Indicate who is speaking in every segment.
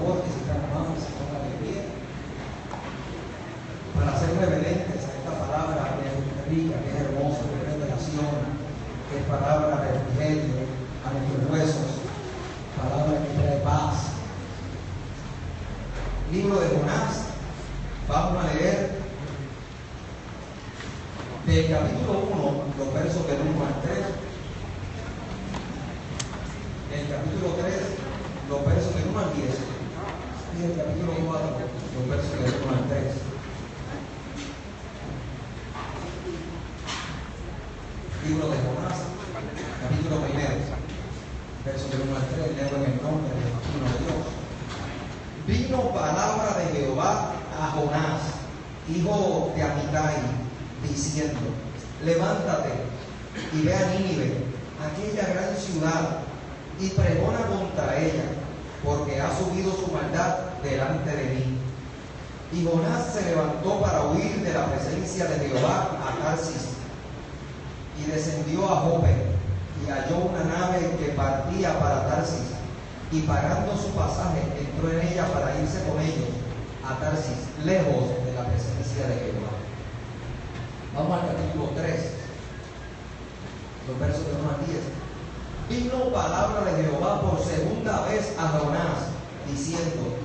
Speaker 1: favor que si trabajamos se ponga de pie para ser reverentes a esta palabra que es rica, que es hermosa, que es revelación, que es palabra de refrigerio a nuestros huesos, palabra que trae paz. Libro de Jonás, vamos a leer del capítulo 1, los versos del 1 al 3, el capítulo 3, los versos del 1 al 10, y el capítulo 4, los versos del 1 al 3. Libro de Jonás, capítulo 1, versos del 1 al 3, leo en el nombre del Dios de Dios. Vino palabra de Jehová a Jonás, hijo de Amitai, diciendo: levántate y ve a Nínive, aquella gran ciudad, y pregona contra ella, porque ha subido su maldad delante de mí. Y Jonás se levantó para huir de la presencia de Jehová a Tarsis, y descendió a Jope, y halló una nave que partía para Tarsis, y pagando su pasaje entró en ella para irse con ellos a Tarsis, lejos de la presencia de Jehová. Vamos al capítulo 3, los versos de 1 al 10. Vino palabra de Jehová por segunda vez a Jonás, diciendo: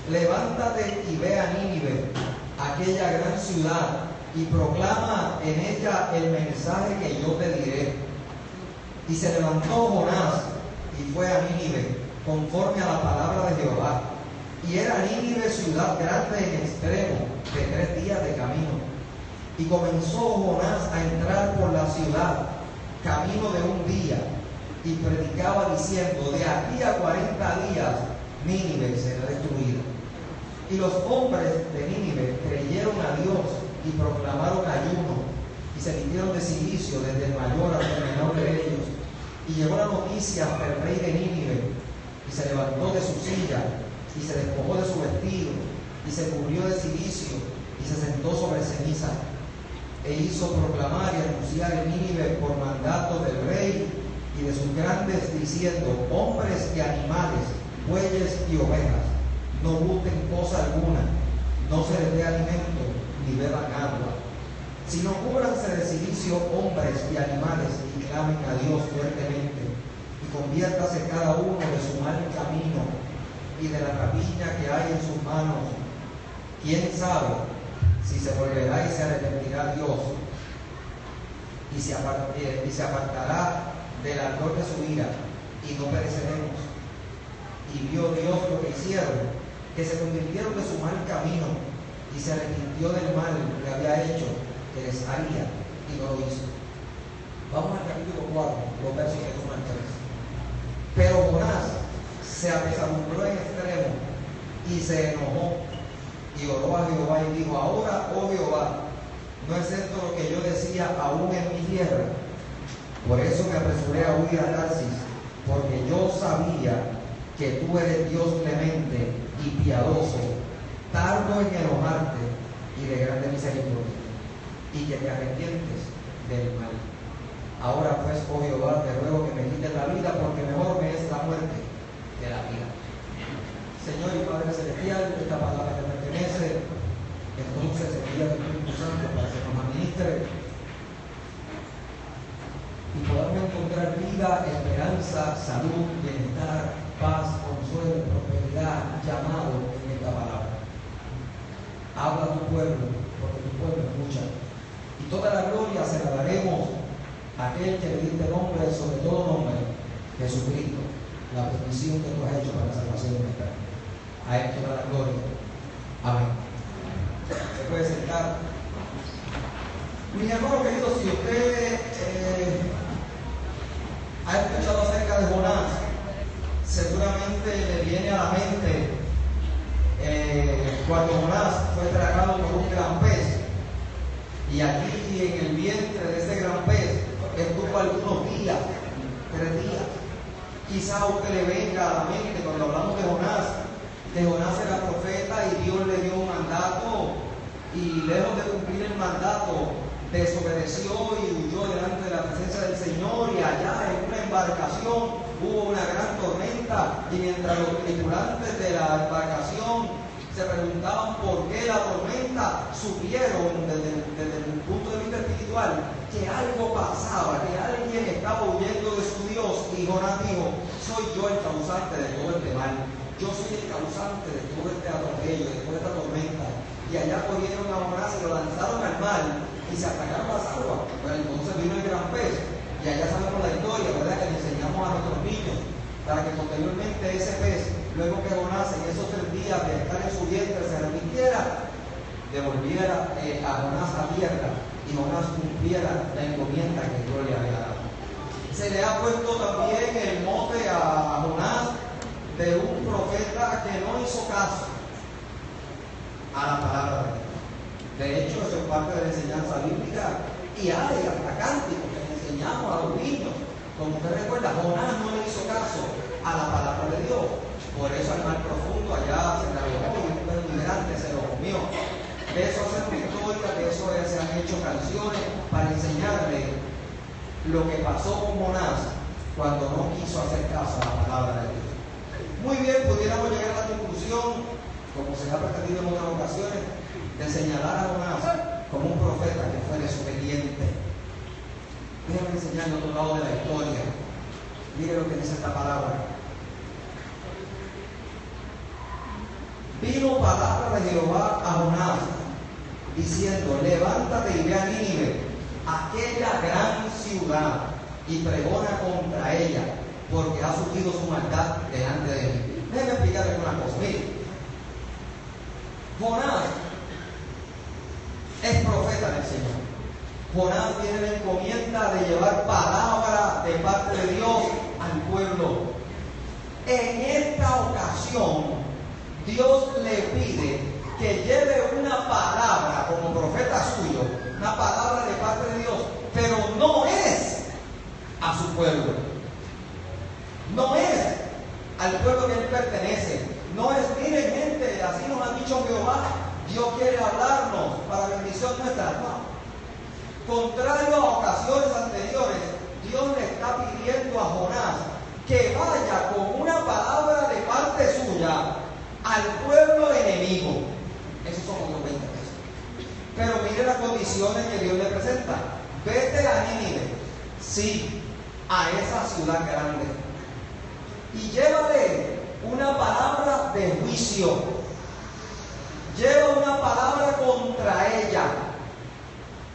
Speaker 1: levántate y ve a Nínive, aquella gran ciudad, y proclama en ella el mensaje que yo te diré. Y se levantó Jonás y fue a Nínive, conforme a la palabra de Jehová. Y era Nínive ciudad grande en extremo, de 3 días de camino. Y comenzó Jonás a entrar por la ciudad, camino de 1 día, y predicaba diciendo: de aquí a 40 días Nínive será destruida. Y los hombres de Nínive creyeron a Dios y proclamaron ayuno, y se vistieron de cilicio desde el mayor hasta el menor de ellos. Y llegó la noticia al rey de Nínive, y se levantó de su silla, y se despojó de su vestido, y se cubrió de cilicio, y se sentó sobre ceniza, e hizo proclamar y anunciar en Nínive por mandato del rey y de sus grandes, diciendo: hombres y animales, bueyes y ovejas, no gusten cosa alguna, no se les dé alimento, ni beban agua, sino cúbranse de cilicio hombres y animales, y clamen a Dios fuertemente, y conviértase cada uno de su mal camino y de la rapiña que hay en sus manos. ¿Quién sabe si se volverá y se arrepentirá Dios, y se apartará del ardor de su ira, y no pereceremos? Y vio Dios lo que hicieron, que se convirtieron de su mal camino, y se arrepintió del mal que había hecho, que les haría, y no lo hizo. Vamos al capítulo 4, los versos de 1 al 3. Pero Jonás se apesadumbró en extremo, y se enojó, y oró a Jehová y dijo: ahora, oh Jehová, ¿no es esto lo que yo decía aún en mi tierra? Por eso me apresuré a huir a Tarsis, porque yo sabía que tú eres Dios clemente y piadoso, tardo en enojarte y de grande misericordia, y que te arrepientes del mal. Ahora pues, oh Jehová, te ruego que me quites la vida, porque mejor me es la muerte que la vida. Señor y Padre Celestial, esta palabra te pertenece. Entonces envía tu Espíritu Santo para que nos administre y podamos encontrar vida, esperanza, salud, bienestar, paz, consuelo, prosperidad, llamado en esta palabra. Habla a tu pueblo, porque tu pueblo escucha. Y toda la gloria se la daremos a aquel que le diste nombre sobre todo nombre, Jesucristo, la bendición que tú has hecho para la salvación nuestra. A él toda la gloria. Amén. Se puede sentar. Mis hermanos queridos, si usted ha escuchado acerca de Jonás, seguramente le viene a la mente cuando Jonás fue tragado por un gran pez, y aquí en el vientre de ese gran pez estuvo algunos días, 3 días. Quizá a usted le venga a la mente cuando hablamos de Jonás era profeta y Dios le dio un mandato, y lejos de cumplir el mandato desobedeció y huyó delante de la presencia del Señor, y allá en una embarcación hubo una gran tormenta y mientras los tripulantes de la embarcación se preguntaban por qué la tormenta, supieron desde el punto de vista espiritual que algo pasaba, que alguien estaba huyendo de su Dios, y Jonás dijo: soy yo el causante de todo este mal, yo soy el causante de todo este atropello, de toda esta tormenta. Y allá cogieron a Jonás y lo lanzaron al mar y se atacaron las aguas. Pero entonces vino el gran pez, y allá sabemos la historia, ¿verdad?, que le enseñamos a nuestros niños, para que posteriormente ese pez, luego que Jonás en esos 3 días de estar en su vientre se arrepintiera, devolviera a Jonás a tierra, y Jonás cumpliera la encomienda que Dios le había dado. Se le ha puesto también el mote a Jonás de un profeta que no hizo caso a la palabra de Dios. De hecho, eso es parte de la enseñanza bíblica, y hay hasta cánticos que le enseñamos a los niños. Como usted recuerda, Jonás no le hizo caso a la palabra de Dios. Por eso al mar profundo allá se trabajó y un inmigrante se lo comió. De eso hacen historia, de eso se han hecho canciones para enseñarle lo que pasó con Jonás cuando no quiso hacer caso a la palabra de Dios. Muy bien, pudiéramos llegar a la conclusión, como se ha pretendido en otras ocasiones, de señalar a Jonás como un profeta que fue desobediente. Déjenme enseñarle otro lado de la historia. Mire lo que dice esta palabra. Vino palabra de Jehová a Jonás, diciendo: levántate y ve a Nínive, aquella gran ciudad, y pregona contra ella, porque ha sufrido su maldad delante de mí. Déjenme explicarles una cosa. Mire, Jonás es profeta del Señor. Jonás tiene la encomienda de llevar palabra de parte de Dios al pueblo. En esta ocasión, Dios le pide que lleve una palabra como profeta suyo, una palabra de parte de Dios, pero no es a su pueblo, no es al pueblo que él pertenece, no es: miren gente, así nos ha dicho Jehová, Dios quiere hablarnos para bendición nuestra. No. Contrario a ocasiones anteriores, Dios le está pidiendo a Jonás que vaya con una palabra de parte suya al pueblo enemigo. Esos son otros 20 pesos. Pero mire las condiciones que Dios le presenta. Vete a Nínive, sí, a esa ciudad grande, y llévale una palabra de juicio. Lleva una palabra contra ella,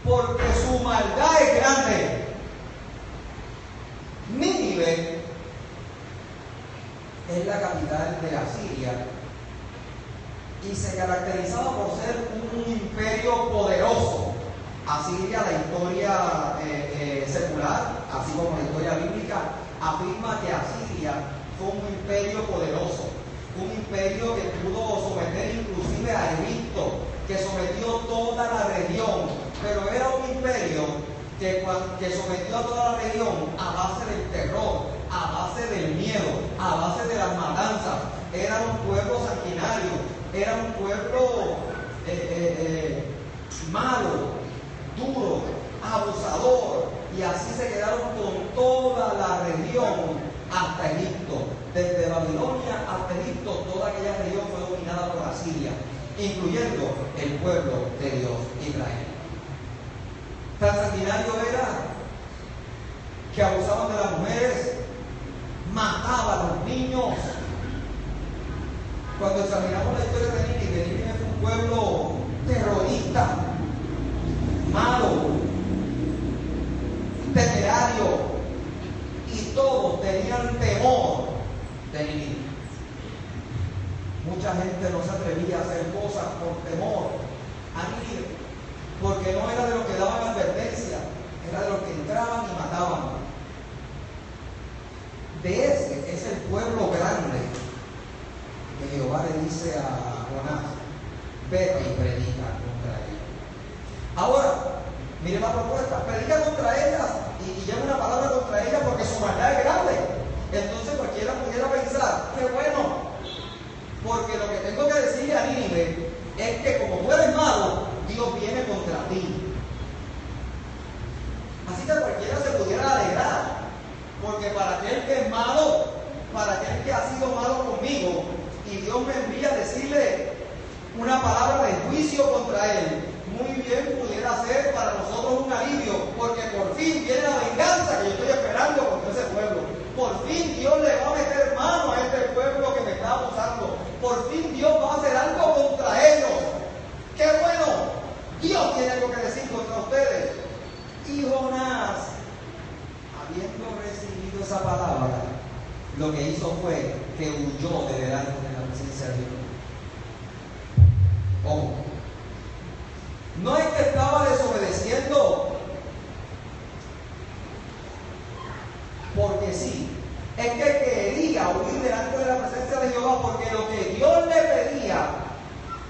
Speaker 1: porque su maldad es grande. Nínive es la capital de Asiria y se caracterizaba por ser un imperio poderoso. Asiria, la historia secular, así como la historia bíblica, afirma que Asiria fue un imperio poderoso, un imperio que pudo someter inclusive a Egipto, que sometió toda la región, pero era un imperio que sometió a toda la región a base del terror, a base del miedo, a base de las matanzas. Era un pueblo sanguinario, era un pueblo malo, duro, abusador, y así se quedaron con toda la región hasta Egipto. Desde Babilonia hasta Egipto, toda aquella región fue dominada por Asiria, incluyendo el pueblo de Dios, Israel. Tan sanguinario era que abusaban de las mujeres, mataban a los niños. Cuando examinamos la historia de Nínive fue un pueblo terrorista, malo, temerario, y todos tenían temor de Nínive. Mucha gente no se atrevía a hacer cosas por temor a Nínive, porque no era de los que daban advertencia, era de los que entraban y mataban. De ese es el pueblo grande que Jehová le dice a Jonás: vete y predica contra ellos. Ahora, mire la propuesta: predica contra ellas y lleva una palabra contra ellas, porque su maldad es grande. Entonces cualquiera pudiera pensar: qué bueno, porque lo que tengo que decirle a Nínive es que como tú eres malo, Dios viene contra ti. Así que cualquiera se pudiera alegrar, porque para aquel que es malo, una palabra de juicio contra él, muy bien pudiera ser para nosotros un alivio, porque por fin viene la venganza que yo estoy esperando contra ese pueblo. Por fin Dios le va a meter mano a este pueblo que me está abusando. Por fin Dios va a hacer algo contra ellos. ¡Qué bueno! Dios tiene algo que decir contra ustedes. Y Jonás, habiendo recibido esa palabra, lo que hizo fue que huyó de delante de la presencia de Dios. ¿Cómo? No es que estaba desobedeciendo porque sí, es que quería huir delante de la presencia de Jehová, porque lo que Dios le pedía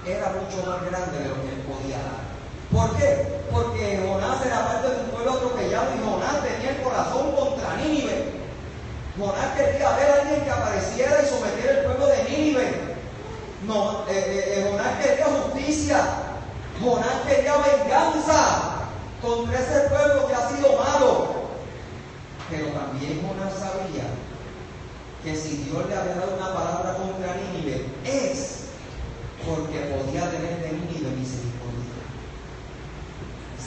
Speaker 1: era mucho más grande de lo que él podía dar. ¿Por qué? Porque Jonás era parte de un pueblo atropellado y Jonás tenía el corazón contra Nínive. Jonás quería ver a alguien que apareciera y sometiera el pueblo de Nínive. No, Jonás quería justicia. Jonás quería venganza contra ese pueblo que ha sido malo. Pero también Jonás sabía que si Dios le había dado una palabra contra Nínive, es porque podía tener de Nínive misericordia.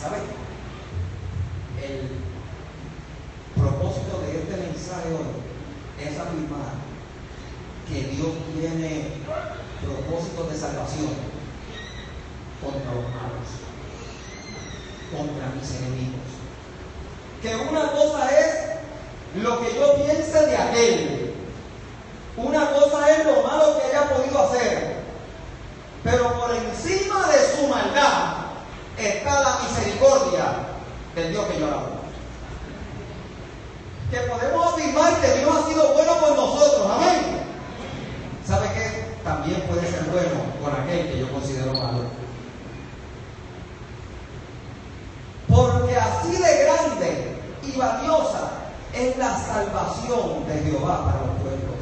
Speaker 1: ¿Sabe? El propósito de este mensaje hoy es afirmar que Dios tiene propósitos de salvación contra los malos, contra mis enemigos. Que una cosa es lo que yo piense de aquel, una cosa es lo malo que haya podido hacer, pero por encima de su maldad está la misericordia del Dios que yo amo. Que podemos afirmar que Dios ha sido bueno con nosotros, amén. ¿Sabe qué? También puede ser bueno con aquel que yo considero malo. Porque así de grande y valiosa es la salvación de Jehová para los pueblos.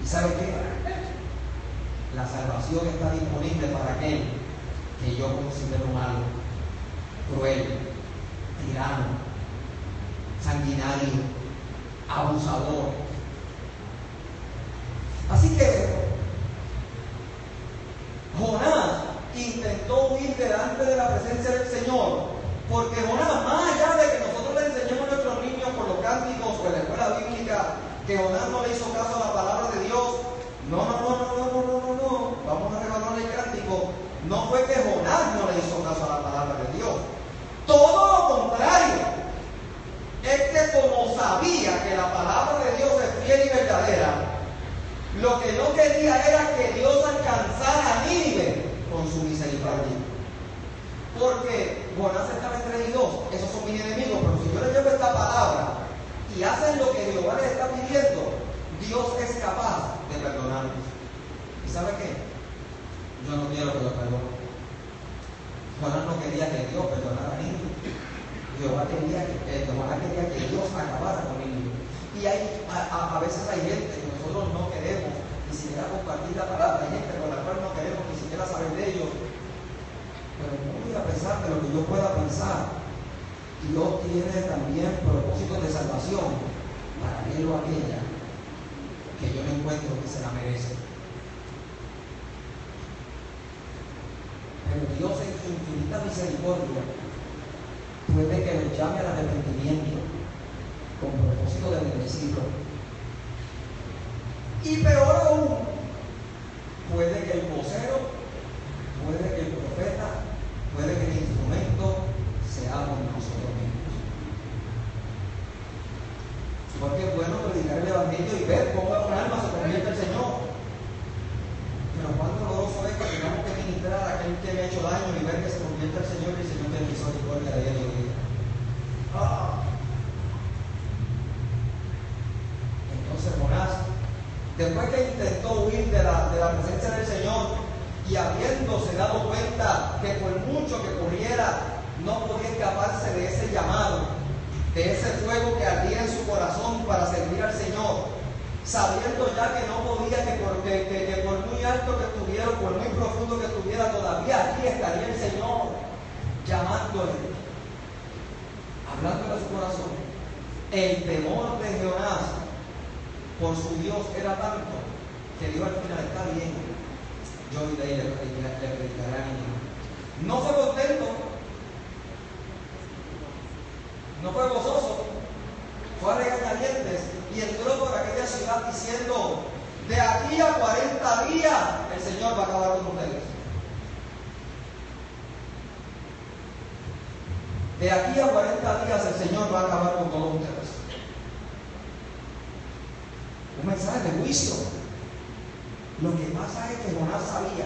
Speaker 1: ¿Y sabe qué? La salvación está disponible para aquel que yo considero malo, cruel, tirano, sanguinario, abusador. Así que Jonás intentó huir delante de la presencia del Señor, porque Jonás, más allá de que nosotros le enseñemos a nuestros niños por los cánticos o en la escuela bíblica que Jonás no le hizo caso a la palabra de Dios, no, vamos a revaluar el cántico. No fue que Jonás no le hizo caso a la palabra de Dios, todo lo contrario. Es que como sabía que la palabra de Dios es fiel y verdadera, lo que no quería era que Dios alcanzara a Nínive con su misericordia. Porque Jonás estaba entre ellos, esos son mis enemigos, pero si yo les llevo esta palabra y hacen lo que Jehová les está pidiendo, Dios es capaz de perdonarlos. ¿Y sabe qué? Yo no quiero que lo perdonen. Jonás no quería que Dios perdonara a Nínive. Jonás quería que Dios acabara con Nínive. Y a veces hay gente que nosotros no queremos ni siquiera compartir la palabra, hay gente con la cual no queremos ni siquiera saber de ellos. Pero muy a pesar de lo que yo pueda pensar, Dios tiene también propósitos de salvación para aquel o aquella que yo no encuentro que se la merece. Pero Dios en su infinita misericordia puede que los llame al arrepentimiento con propósito de bendecirlo. Y peor aún, puede que el vocero, puede que el profeta, puede que el instrumento seamos nosotros mismos. Porque es bueno predicar el evangelio y ver cómo un alma se convierte al Señor. Pero cuán doloroso es que tengamos que ministrar a aquel que le ha hecho daño y ver que se convierte al Señor y el Señor tiene misericordia de él y de ella. Entonces Jonás, después que intentó huir de la presencia del Señor y habiéndose dado cuenta que por mucho que corriera no podía escaparse de ese llamado, de ese fuego que ardía en su corazón para servir al Señor, sabiendo ya que no podía, que por muy alto que estuviera, por muy profundo que estuviera, todavía aquí estaría el Señor llamándole, hablándole a su corazón. El temor de Jonás por su Dios era tanto que Dios al final está bien. yo iré y le predicaré a Nínive. No fue contento, no fue gozoso, fue a regañadientes y entró por aquella ciudad diciendo: de aquí a 40 días el Señor va a acabar con ustedes. De aquí a 40 días el Señor va a acabar con todos ustedes. Un mensaje de juicio. Lo que pasa es que Jonás sabía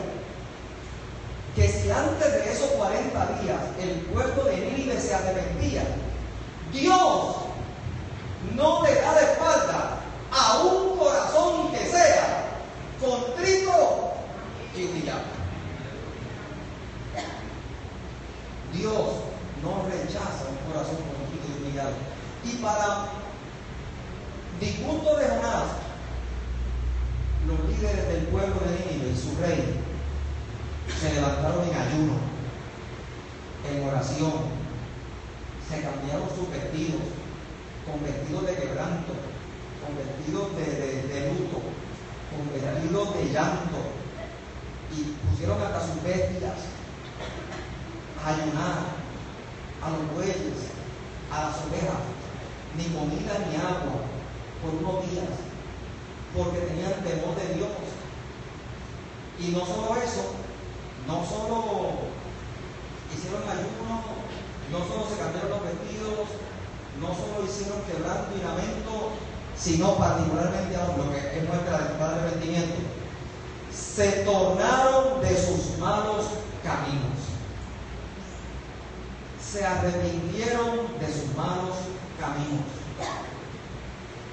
Speaker 1: que si antes de esos 40 días el pueblo de Nínive se arrepentía, Dios no le da de espalda a un corazón que sea contrito y humillado. Dios no rechaza un corazón contrito y humillado. Y para disgusto de Jonás, los líderes del pueblo de Nínive y su rey se levantaron en ayuno, en oración, se cambiaron sus vestidos, con vestidos de quebranto, con vestidos de luto, con vestidos de llanto, y pusieron hasta sus bestias a ayunar, a los bueyes, a las ovejas, ni comida ni agua por unos días, porque tenían temor de Dios. Y no solo eso, no solo hicieron ayuno, no solo se cambiaron los vestidos, no solo hicieron quebranto y lamento, sino particularmente a lo que es nuestra arrepentimiento, se tornaron de sus malos caminos. Se arrepintieron de sus malos caminos.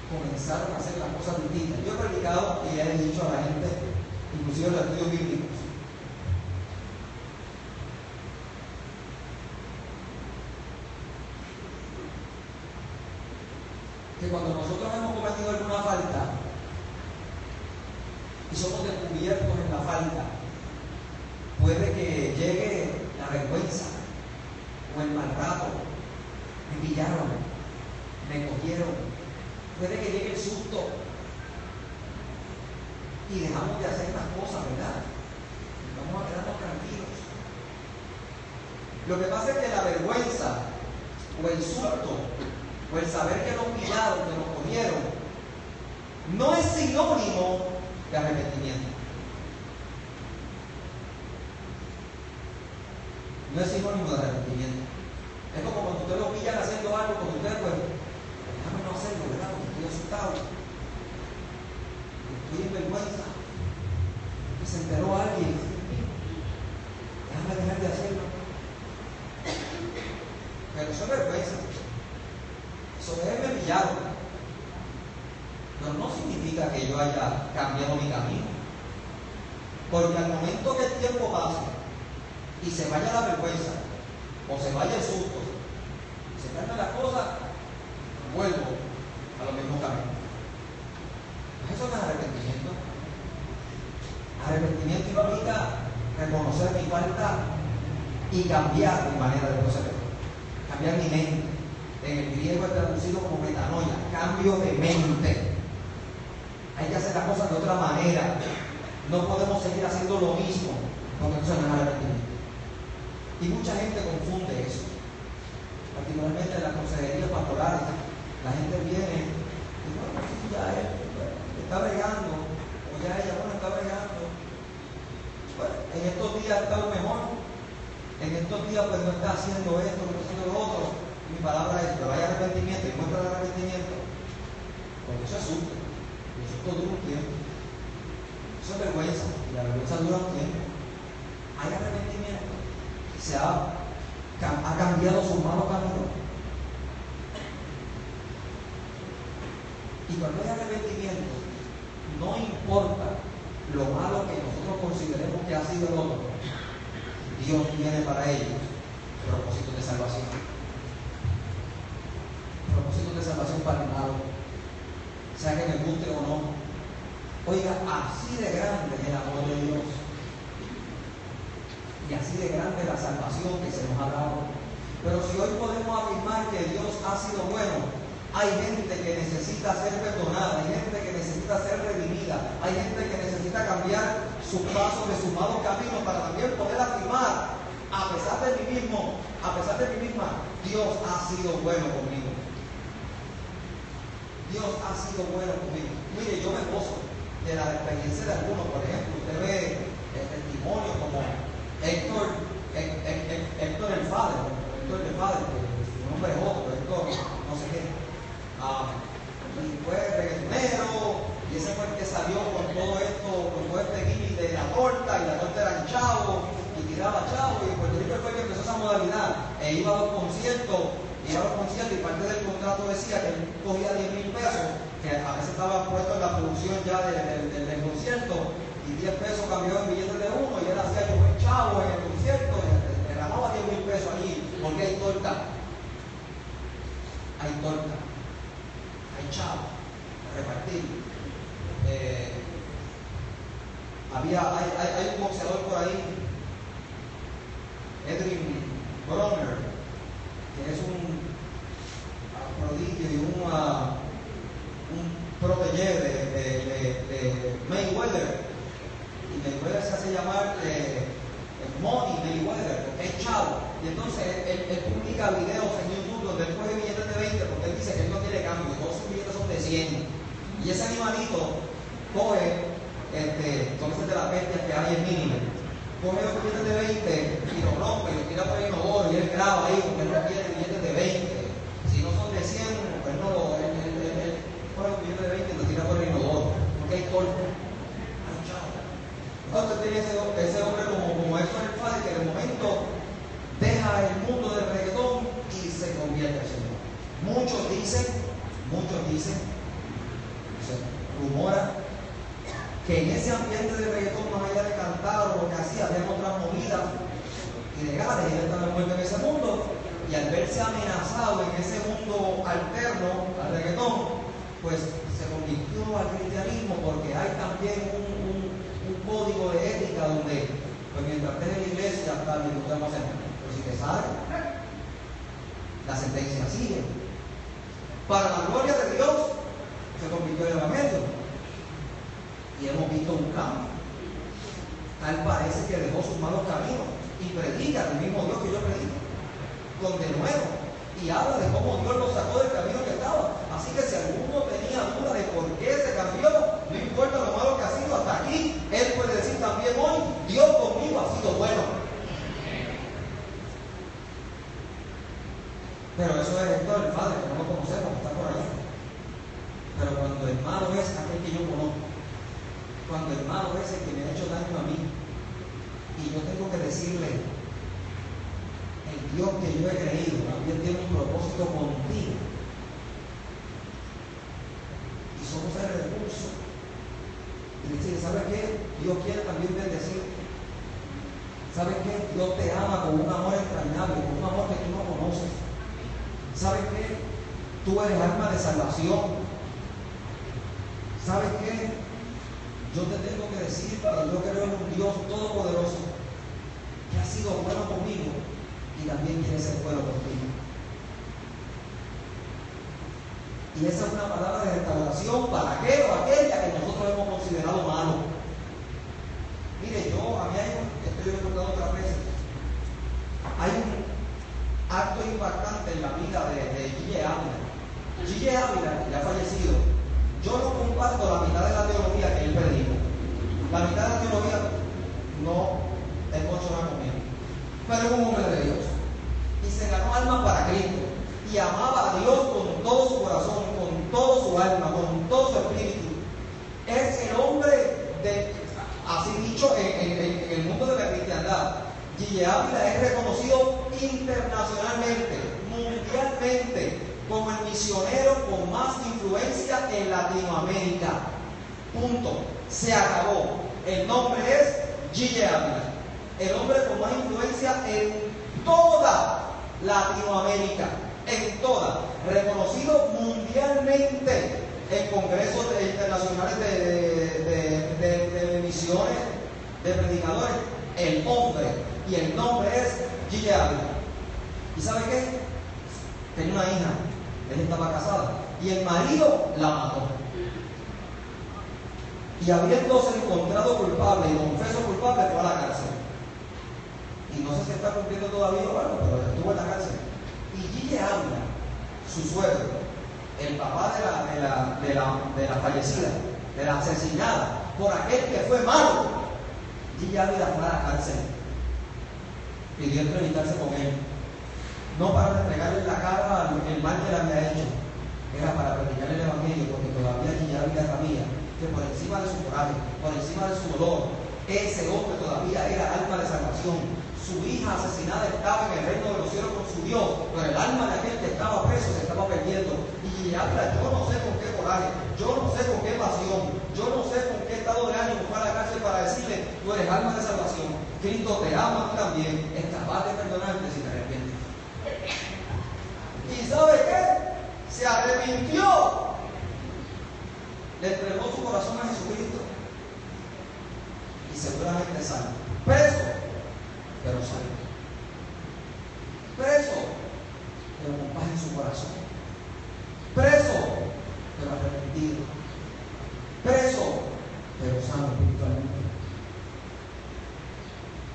Speaker 1: Comenzaron a hacer las cosas distintas. Yo he predicado y he dicho a la gente, inclusive en los estudios bíblicos, que cuando nosotros hemos cometido alguna falta y somos descubiertos en la falta, puede que llegue la vergüenza o el mal rato. Me pillaron, me cogieron, puede que llegue el susto y dejamos de hacer las cosas, ¿verdad? Vamos a quedarnos tranquilos. Lo que pasa es que la vergüenza o el susto o el saber que nos pillaron, que nos cogieron, no es sinónimo de arrepentimiento. No es sinónimo de arrepentimiento. Es como cuando ustedes lo pillan haciendo algo, cuando ustedes, pues, déjame no hacerlo, ¿verdad? Porque estoy asustado, estoy en vergüenza, que se enteró alguien, déjame dejar de hacerlo. Pero eso es vergüenza. Me pillaron, pero no significa que yo haya cambiado mi camino, porque al momento que el tiempo pase y se vaya la vergüenza o se vaya el susto, se calmen las cosas, vuelvo a los mismos caminos. Eso no es arrepentimiento. Arrepentimiento implica reconocer mi falta y cambiar mi manera de proceder, cambiar mi mente. En el griego es traducido como metanoia, cambio de mente. Hay que hacer las cosas de otra manera. No podemos seguir haciendo lo mismo, porque eso no es arrepentimiento. Y mucha gente confunde eso, particularmente en las consejerías pastorales. La gente viene y bueno, ya él está bregando, o ya ella está bregando. Bueno, en estos días ha estado mejor, en estos días pues no está haciendo esto, no está haciendo lo otro. Mi palabra es que vaya arrepentimiento y muestra el arrepentimiento, porque eso es susto, y el susto dura un tiempo, eso es vergüenza, y la vergüenza dura un tiempo. Hay arrepentimiento, ha cambiado su malo camino, y cuando hay arrepentimiento, no importa lo malo que nosotros consideremos que ha sido el otro, Dios tiene para ellos propósitos de salvación. Propósitos de salvación para el malo, sea que me guste o no. Oiga, así de grande es el amor de Dios y así de grande la salvación que se nos ha dado. Pero si hoy podemos afirmar que Dios ha sido bueno, hay gente que necesita ser perdonada, hay gente que necesita ser redimida, hay gente que necesita cambiar sus pasos de sus malos caminos para también poder afirmar, a pesar de mí misma, Dios ha sido bueno conmigo. Dios ha sido bueno conmigo. Mire, yo me gozo de la experiencia de algunos. Por ejemplo, usted ve el testimonio como Héctor el Padre, que su nombre es otro, Héctor no sé qué. Y fue reggaetonero, y ese fue el que salió con todo esto, con todo este gimmick de la torta, y la torta era en chavo, y tiraba chavo, y Puerto Rico fue el que empezó esa modalidad, iba a los conciertos, y parte del contrato decía que él cogía 10,000 pesos, que a veces estaba puesto en la producción ya del concierto, y 10 pesos cambió en billetes de uno, y él hacía yo buen chavo en el concierto, y derramaba 10,000 pesos allí, porque hay torta, hay chavo a repartir. Hay un boxeador por ahí, Edwin Bronner, que es un prodigio y un protégé de Mayweather. Y Mayweather se hace llamar Money Mayweather, porque es chavo. Y entonces él publica videos en YouTube donde él coge billetes de 20 porque él dice que él no quiere cambio, todos sus billetes son de 100. Y ese animalito coge, son de las bestias que hay en mínimo, coge los billetes de 20 y los rompe y los tira por el inodoro y él graba ahí porque él no quiere billetes de 20. Si no son de 100, pues no lo. Él coge los billetes de 20 y los tira por el inodoro, porque hay torpe. Entonces tiene ese hombre como Héctor el Padre, que de momento deja el mundo del reggaetón y se convierte al Señor. Muchos dicen, se rumora que en ese ambiente de reggaetón, más allá de cantar o lo que hacía, había otras movidas ilegales, y él estaba envuelto en ese mundo, y al verse amenazado en ese mundo alterno al reggaetón, pues se convirtió al cristianismo, porque hay también un código de ética donde, pues mientras estés en la iglesia, tal y no hacer, pero si te sale, la sentencia sigue. Para la gloria de Dios, se convirtió en el Evangelio. Y hemos visto un cambio. Tal parece que dejó sus malos caminos y predica el mismo Dios que yo predico, donde nuevo, y habla de cómo Dios lo sacó del camino que estaba. Así que si alguno tenía duda de por qué se cambió, no importa lo malo que ha sido hasta aquí, él puede decir también hoy, Dios conmigo ha sido bueno. Pero eso es Héctor el Padre, que no lo conocemos, está por allá. Pero cuando el malo es aquel que yo conozco, cuando el malo es el que me ha hecho daño a mí, y yo tengo que decirle, el Dios que yo he creído también tiene un propósito contigo, y somos el recurso, y decir, ¿sabes qué? Dios quiere también bendecirte. ¿Sabes qué? Dios te ama con un amor entrañable, con un amor que tú no conoces. ¿Sabes qué? Tú eres alma de salvación. ¿Sabes qué? Yo te tengo que decir que yo creo en un Dios todopoderoso que ha sido bueno conmigo y también quiere ser bueno contigo. Y esa es una palabra de restauración para aquel o aquella que nosotros hemos considerado malo. Mire, a mí esto yo lo he contado otras veces, hay un acto impactante en la vida de Gille Ávila. Gille Ávila, que ya ha fallecido, yo no comparto la mitad de la teología que él predica. La mitad de la teología no es consolar conmigo, pero es un hombre de Dios y se ganó almas para Cristo y amaba a Dios con todo su corazón, con toda su alma, con todo su espíritu. Es el hombre así dicho en el mundo de la cristiandad. Gille Ávila es reconocido internacionalmente, mundialmente, como el misionero con más influencia en Latinoamérica. Punto. Se acabó. El nombre es Gille Ávila. El hombre con más influencia en toda Latinoamérica. En toda. Reconocido mundialmente en congresos internacionales de misiones, de predicadores. El hombre. Y el nombre es Gille Ávila. ¿Y sabe qué? Tenía una hija. Ella estaba casada. Y el marido la mató. Y habiéndose encontrado culpable culpable y confeso culpable, fue a la cárcel. Y no sé si está cumpliendo todavía o algo, pero estuvo en la cárcel. Y Gille Ávila, su suegro, el papá de la fallecida, de la asesinada, por aquel que fue malo, Gille Ávila fue a la cárcel. Pidió entrevistarse con él. No para entregarle la cara el mal que le había hecho, era para predicar el evangelio, porque todavía Gille Ávila sabía que por encima de su coraje, por encima de su dolor, ese hombre todavía era alma de salvación. Su hija asesinada estaba en el reino de los cielos con su Dios, pero el alma de aquel que estaba preso se estaba perdiendo. Y Gille Ávila, yo no sé con qué coraje, yo no sé con qué pasión, yo no sé con qué estado de ánimo fue a la cárcel para decirle: tú eres alma de salvación, Cristo te ama, tú también, es capaz de perdonarte si te arrepientes. ¿Y sabe qué? Se arrepintió. Le entregó su corazón a Jesucristo y seguramente salvo. Preso, pero salvo. Preso, pero con paz en su corazón. Preso, pero arrepentido. Preso, pero sano espiritualmente.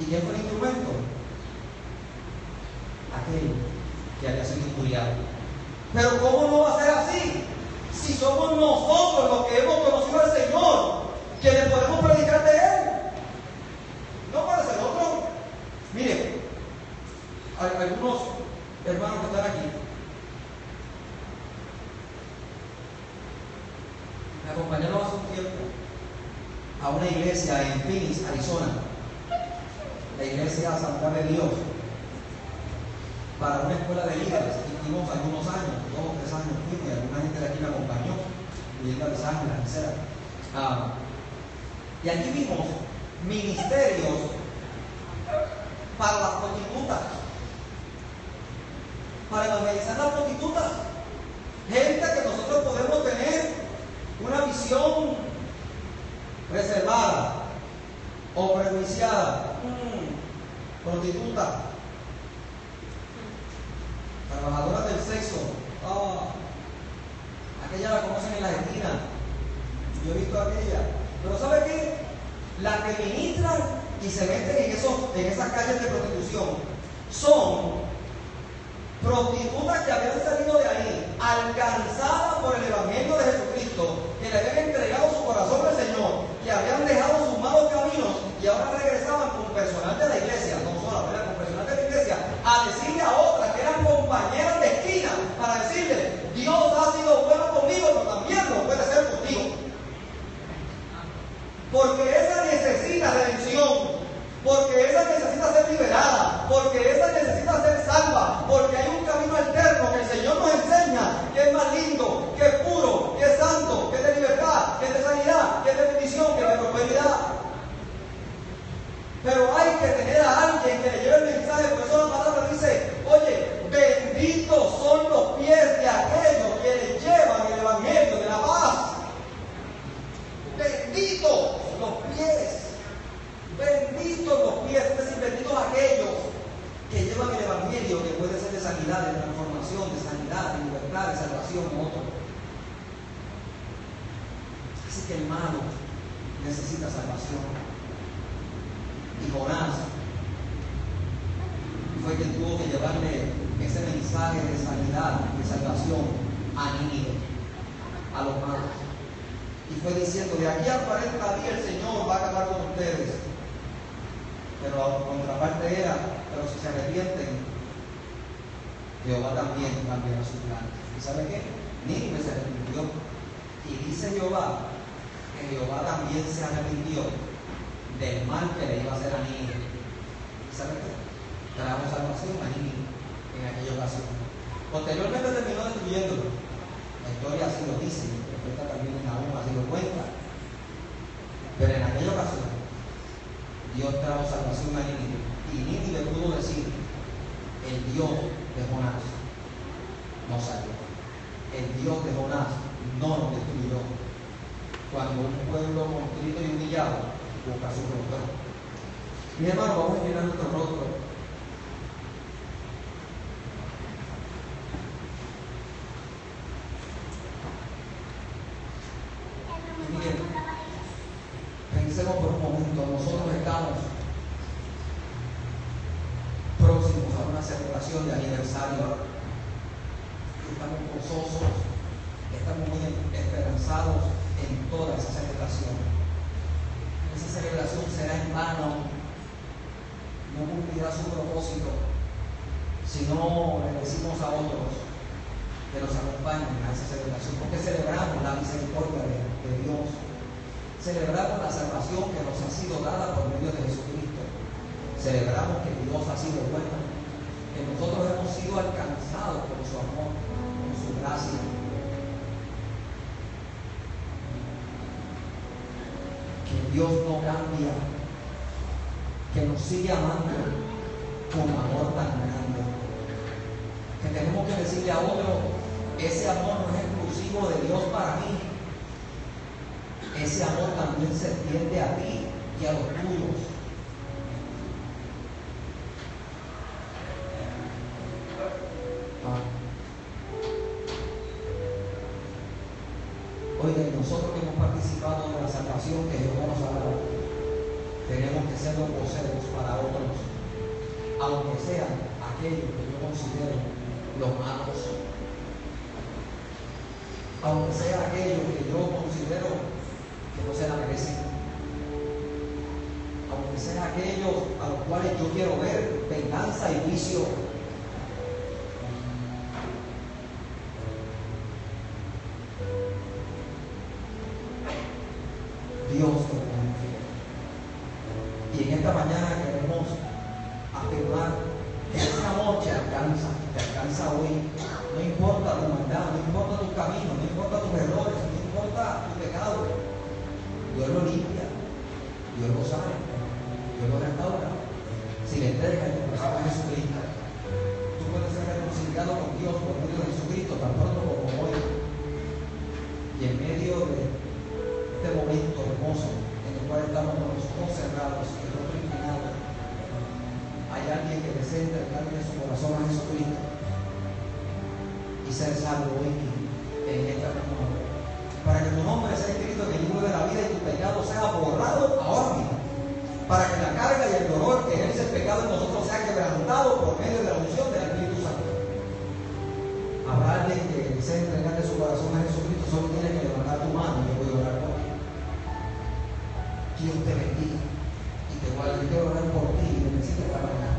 Speaker 1: ¿Y quién fue el instrumento? Aquel que había sido injuriado. Pero ¿cómo no va a ser así? Si somos nosotros los que hemos conocido al Señor, que le podemos predicar de Él. No para ser otro. Mire, algunos hermanos que están aquí me acompañaron hace un tiempo a una iglesia en Phoenix, Arizona, la iglesia Santa de Dios, para una escuela de líderes. Fuimos algunos años, 2 o 3 años fuimos, y alguna gente de aquí me acompañó, incluyendo a Luis Ángel, la tercera. Y aquí vimos ministerios para las prostitutas, para evangelizar las prostitutas. Gente que nosotros podemos tener una visión reservada o prejuiciada. Prostituta, trabajadoras del sexo. Aquella la conocen en la esquina. Yo he visto aquella. Pero ¿sabe qué? Las que ministran y se meten en esas calles de prostitución son prostitutas que habían salido de ahí, alcanzadas por el Evangelio de Jesucristo, que le habían entregado su corazón al Señor, que habían dejado sus malos caminos y ahora regresaban con personal de la iglesia, no solo, ¿verdad? Con personal de la iglesia, a decirle a otras que eran compañeras de esquina, para decirle: Dios ha sido bueno conmigo, pero también lo puede ser contigo. Porque esa necesita redención, porque esa necesita ser liberada, porque esa necesita ser salva, porque hay un camino alterno que el Señor nos enseña, que es más lindo, que es puro, que es santo, que es de libertad, que es de sanidad, que es de bendición, que es de prosperidad. Pero hay que tener a alguien que le lleve el mensaje. Por eso la palabra dice: oye, benditos son los pies de aquellos que le llevan el evangelio de la paz. Benditos los pies. Benditos los pies, es decir, benditos aquellos que llevan el evangelio, que puede ser de sanidad, de transformación, de sanidad, de libertad, de salvación, otro. Así que el malo necesita salvación. Y Jonás fue quien tuvo que llevarle ese mensaje de sanidad, de salvación a Nínive, a los malos. Y fue diciendo: de aquí a 40 días el Señor va a acabar con ustedes. Pero la contraparte era: pero si se arrepienten, Jehová también cambiará su plan. ¿Y sabe qué? Nínive se arrepintió. Y dice Jehová que Jehová también se arrepintió del mal que le iba a hacer a Nínive. ¿Sabe qué? Trajo salvación a Nínive en aquella ocasión. Posteriormente terminó destruyéndolo. La historia así lo dice, el profeta también en Nahum así lo cuenta. Pero en aquella ocasión Dios trajo salvación a Nínive. Y Nínive pudo decir: el Dios de Jonás nos salvó. El Dios de Jonás no nos destruyó. Cuando un pueblo contrito y humillado busca su rostro. Mi hermano, vamos a mirar nuestro rostro. Y miren, pensemos por un momento. momento nosotros estamos próximos a una celebración de aniversario. Estamos gozosos, estamos muy esperanzados en toda esa celebración. Esa celebración será en vano, no cumplirá su propósito si no le decimos a otros que nos acompañen a esa celebración, porque celebramos la misericordia de Dios, celebramos la salvación que nos ha sido dada por medio de Jesucristo, celebramos que Dios ha sido bueno, que nosotros hemos sido alcanzados por su amor, por su gracia. Que Dios no cambia, que nos sigue amando con amor tan grande, que tenemos que decirle a otro: ese amor no es exclusivo de Dios para mí, ese amor también se extiende a ti y a los tuyos. Oiga, nosotros que hemos participado de la salvación que Jehová nos ha dado, tenemos que ser los voceros para otros, aunque sean aquellos que yo considero los malos, aunque sean aquellos que yo considero que no se la merecen, aunque sean aquellos a los cuales yo quiero ver venganza y juicio. Dios te bendiga. Y en esta mañana queremos afirmar que ese amor te alcanza hoy. No importa tu maldad, no importa tu camino, no importa tus errores, no importa tu pecado. Dios lo limpia, Dios lo sana, Dios lo restaura. Si le entregas el corazón a Jesucristo, tú puedes ser reconciliado con Dios por medio de Jesucristo tan pronto como hoy. Y en medio de este momento hermoso en el cual estamos con los ojos cerrados y el rostro inclinado, hay alguien que desea entregarle su corazón a Jesucristo y ser salvo hoy en esta mañana, para que tu nombre sea escrito en el libro de la vida y tu pecado sea borrado ahora mismo, para que la carga y el dolor que ejerce el pecado en nosotros sea quebrantado por medio de la unción del Espíritu Santo. Habrá alguien que desea entregarle su corazón a Jesucristo, solo tiene que levantar tu mano y yo voy a orar por ti. Dios te bendiga y te guarde. Yo quiero orar por ti y bendecirte esta mañana.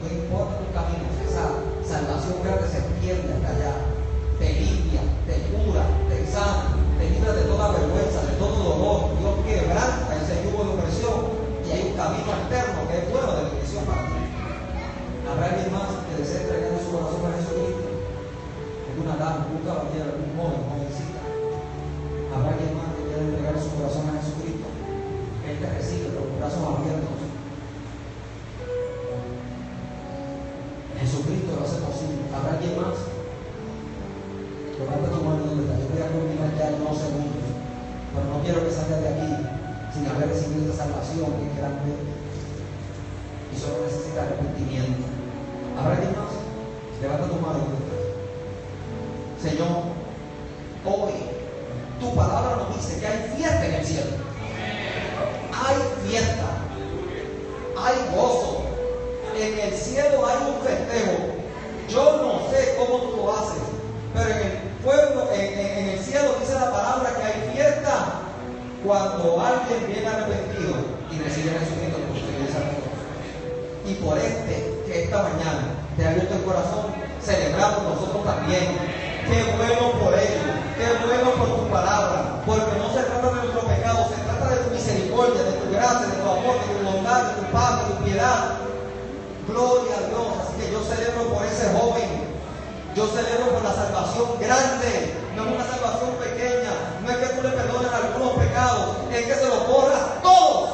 Speaker 1: No importa tus caminos, esa salvación grande se extiende hasta allá. Te limpia, te cura, te sana, te libra de toda vergüenza, de todo dolor. Dios quebranta ese yugo de opresión y hay un camino alterno que es bueno de bendición para ti. ¿Habrá alguien más que desee entregar su corazón a Jesucristo? Una dama, un caballero, un joven, jovencita. Habrá alguien más que quiera entregar su corazón a Jesucristo. Él te recibe con los brazos abiertos. Jesucristo lo hace posible. ¿Habrá alguien más? Levanta tu mano donde está. Yo voy a culminar ya en unos segundos, pero no quiero que salgas de aquí sin haber recibido esta salvación que es grande y solo necesita arrepentimiento. ¿Habrá alguien más? Levanta tu mano donde está. Señor, hoy tu palabra nos dice que hay fiesta en el cielo. Hay fiesta, hay gozo. En el cielo hay un festejo. Yo no sé cómo tú lo haces, pero en el pueblo, en el cielo dice la palabra que hay fiesta cuando alguien viene arrepentido y recibe a Jesucristo como su Señor y Salvador. Y por que esta mañana te ha abierto el corazón, celebramos nosotros también. Qué bueno por ello, qué bueno por tu palabra, porque no se trata de nuestro pecado, se trata de tu misericordia, de tu gracia, de tu amor, de tu bondad, de tu paz, de tu piedad. Gloria a Dios. Así que yo celebro por ese joven, yo celebro por la salvación grande, no es una salvación pequeña, no es que tú le perdones algunos pecados, es que se los borras todos,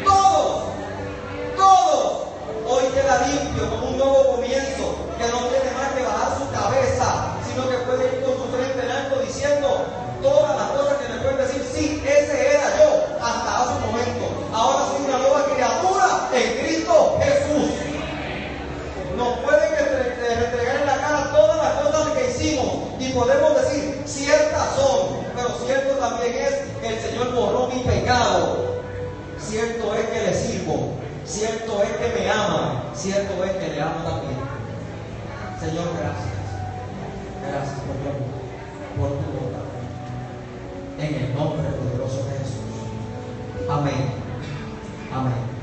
Speaker 1: todos, todos. Hoy queda limpio con un nuevo comienzo, que no tiene más que bajar su cabeza, sino que puede ir con su frente en alto diciendo todas las cosas que me pueden decir: sí, ese era yo hasta hace un momento, ahora soy una nueva criatura en Cristo Jesús. Nos pueden restregar en la cara todas las cosas que hicimos y podemos decir ciertas son, pero cierto también es que el Señor borró mi pecado cierto es que le sirvo, cierto es que me ama, cierto es que le amo también. Señor, gracias. Gracias por tu amor, por tu bondad. En el nombre poderoso de Jesús. Amén. Amén.